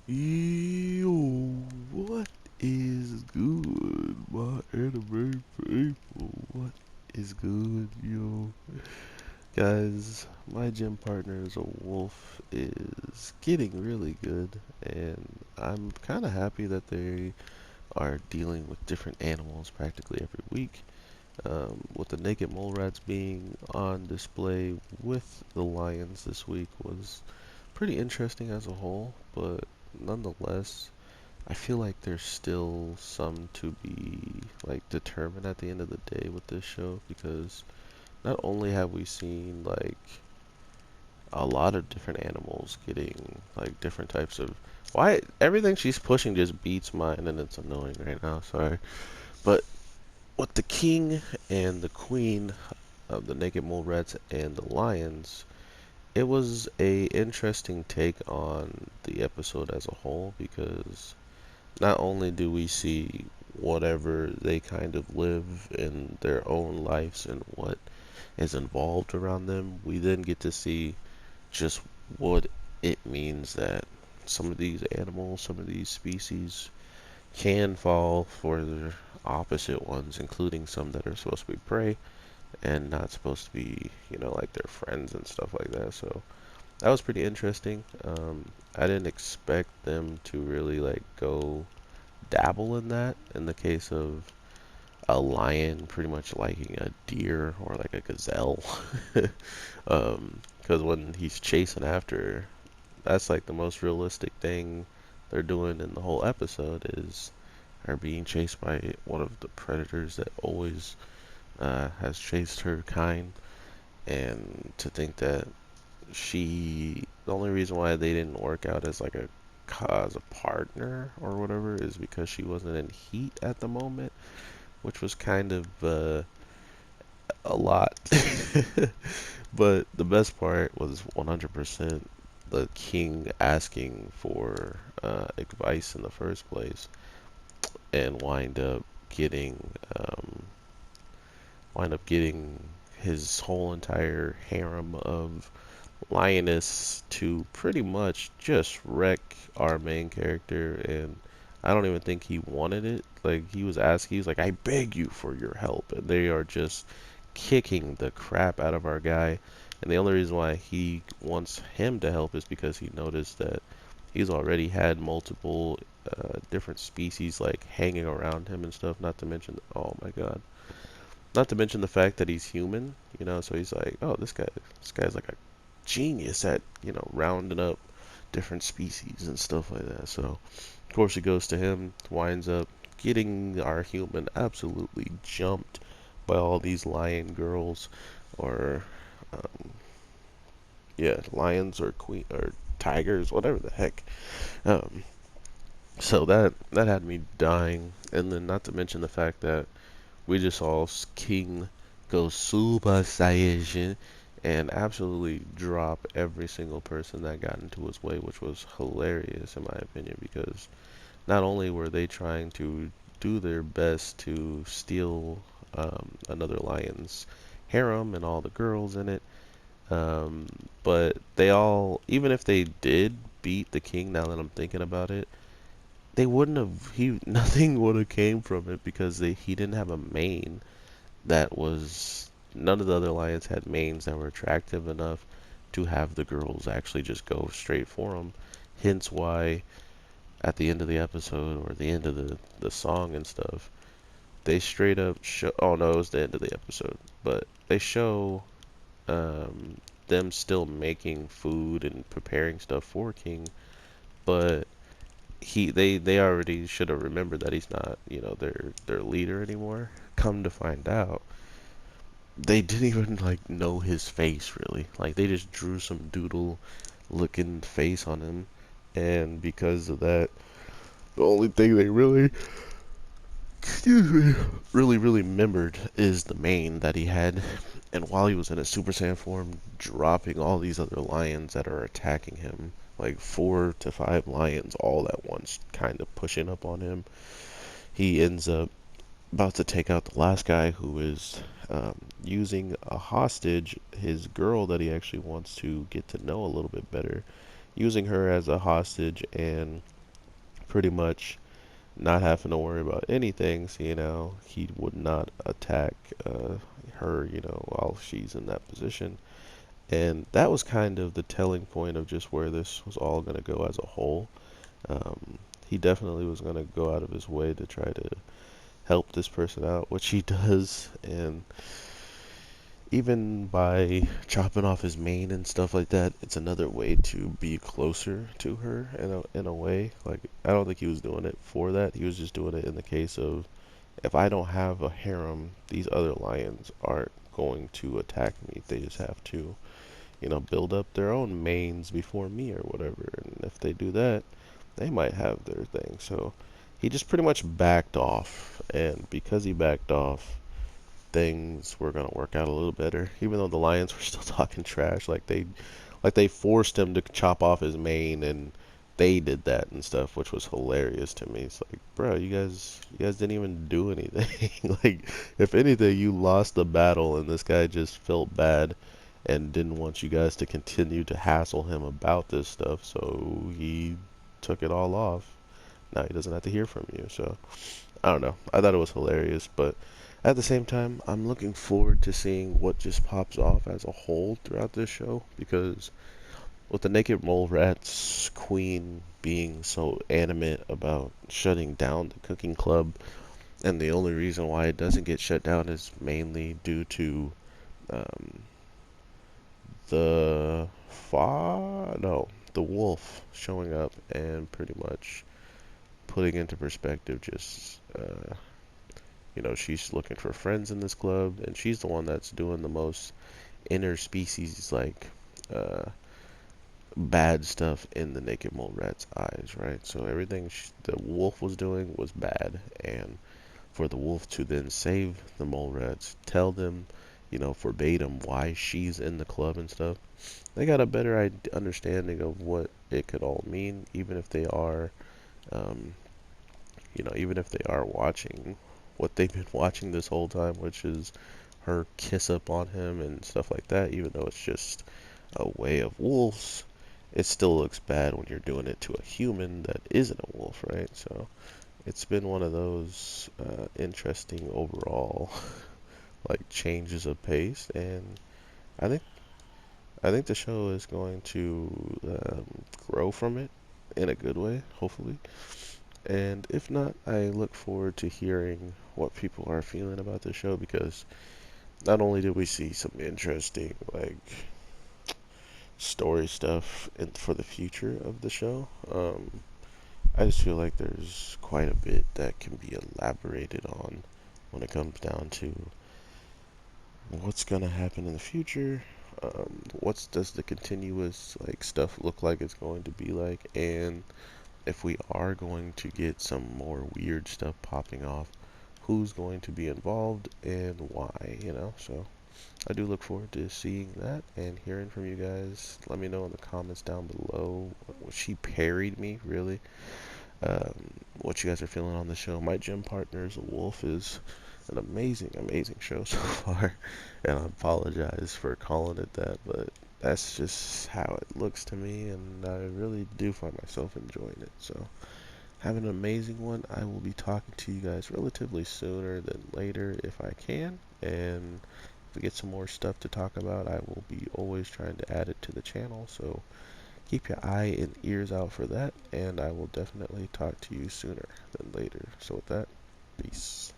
Yo, what is good, my anime people? What is good, yo? Guys, my gym partner as a wolf is getting really good, and I'm kind of happy that they are dealing with different animals practically every week. With the naked mole rats being on display with the lions this week was pretty interesting as a whole, but nonetheless, I feel like there's still some to be like determined at the end of the day with this show because not only have we seen like a lot of different animals getting like different types of why everything she's pushing just beats mine and it's annoying right now, sorry. But with the king and the queen of the naked mole rats and the lions, it was a interesting take on the episode as a whole because not only do we see whatever they kind of live in their own lives and what is involved around them, we then get to see just what it means that some of these animals, some of these species can fall for the opposite ones, including some that are supposed to be prey and not supposed to be, like their friends and stuff like that. So that was pretty interesting. I didn't expect them to really like go dabble in that in the case of a lion pretty much liking a deer or like a gazelle. Because when he's chasing after, that's like the most realistic thing they're doing in the whole episode is her being chased by one of the predators that always has chased her kind. And to think that the only reason why they didn't work out as like a as a partner or whatever is because she wasn't in heat at the moment, which was kind of a lot. But the best part was 100% the king asking for advice in the first place and getting um, wind up getting his whole entire harem of lioness to pretty much just wreck our main character. And I don't even think he wanted it. Like he's like, I beg you for your help, and they are just kicking the crap out of our guy. And the only reason why he wants him to help is because he noticed that he's already had multiple different species like hanging around him and stuff. Not to mention, oh my god, not to mention the fact that he's human. So he's like, oh, this guy's like a genius at rounding up different species and stuff like that. So of course it goes to him, winds up getting our human absolutely jumped by all these lion girls, or um, yeah, lions or queen or tigers, whatever the heck. Um, so that had me dying, and then not to mention the fact that we just saw King go Super Saiyan and absolutely drop every single person that got into his way, which was hilarious in my opinion because not only were they trying to do their best to steal another lion's harem and all the girls in it, um, but they all, even if they did beat the king, now that I'm thinking about it, they wouldn't have, nothing would have came from it because he didn't have a main that was, none of the other lions had mains that were attractive enough to have the girls actually just go straight for him. Hence why at the end of the episode or the end of the song and stuff, they straight up show, oh no, it was the end of the episode, but they show um, them still making food and preparing stuff for King, but they already should have remembered that he's not, their leader anymore. Come to find out, they didn't even like know his face really. Like they just drew some doodle looking face on him, and because of that, the only thing they really, excuse me, really remembered is the mane that he had. And while he was in a Super Saiyan form, dropping all these other lions that are attacking him, like 4 to 5 lions all at once, kind of pushing up on him. He ends up about to take out the last guy who is using a hostage, his girl that he actually wants to get to know a little bit better, using her as a hostage and pretty much not having to worry about anything, so, he would not attack her, while she's in that position. And that was kind of the telling point of just where this was all going to go as a whole. Um, he definitely was going to go out of his way to try to help this person out, which he does, and even by chopping off his mane and stuff like that, it's another way to be closer to her in a way. Like, I don't think he was doing it for that. He was just doing it in the case of, if I don't have a harem, these other lions aren't going to attack me. They just have to, build up their own manes before me or whatever. And if they do that, they might have their thing. So he just pretty much backed off. And because he backed off, things were gonna work out a little better. Even though the Lions were still talking trash, like they forced him to chop off his mane, and they did that and stuff, which was hilarious to me. It's like, bro, you guys didn't even do anything. Like, if anything, you lost the battle, and this guy just felt bad and didn't want you guys to continue to hassle him about this stuff, so he took it all off. Now he doesn't have to hear from you. So I don't know. I thought it was hilarious, but at the same time, I'm looking forward to seeing what just pops off as a whole throughout this show, because with the Naked Mole Rat's queen being so animate about shutting down the cooking club, and the only reason why it doesn't get shut down is mainly due to um, the no, the wolf showing up and pretty much putting into perspective just she's looking for friends in this club, and she's the one that's doing the most interspecies, like, uh, bad stuff in the Naked Mole Rat's eyes, right? So everything the wolf was doing was bad, and for the wolf to then save the mole rats, tell them, verbatim why she's in the club and stuff, they got a better understanding of what it could all mean, um, even if they are watching what they've been watching this whole time, which is her kiss up on him and stuff like that. Even though it's just a way of wolves, it still looks bad when you're doing it to a human that isn't a wolf, right? So it's been one of those interesting overall like changes of pace, and I think I think the show is going to grow from it in a good way, hopefully. And if not, I look forward to hearing what people are feeling about the show, because not only did we see some interesting, like, story stuff for the future of the show, I just feel like there's quite a bit that can be elaborated on when it comes down to what's gonna happen in the future, what does the continuous, like, stuff look like it's going to be like, and if we are going to get some more weird stuff popping off, who's going to be involved and why. So I do look forward to seeing that and hearing from you guys. Let me know in the comments down below. She parried me, really. What you guys are feeling on the show. My gym partner's a wolf is an amazing, amazing show so far, and I apologize for calling it that, but that's just how it looks to me, and I really do find myself enjoying it. So have an amazing one. I will be talking to you guys relatively sooner than later if I can, and if we get some more stuff to talk about, I will be always trying to add it to the channel. So keep your eye and ears out for that, and I will definitely talk to you sooner than later. So with that, peace.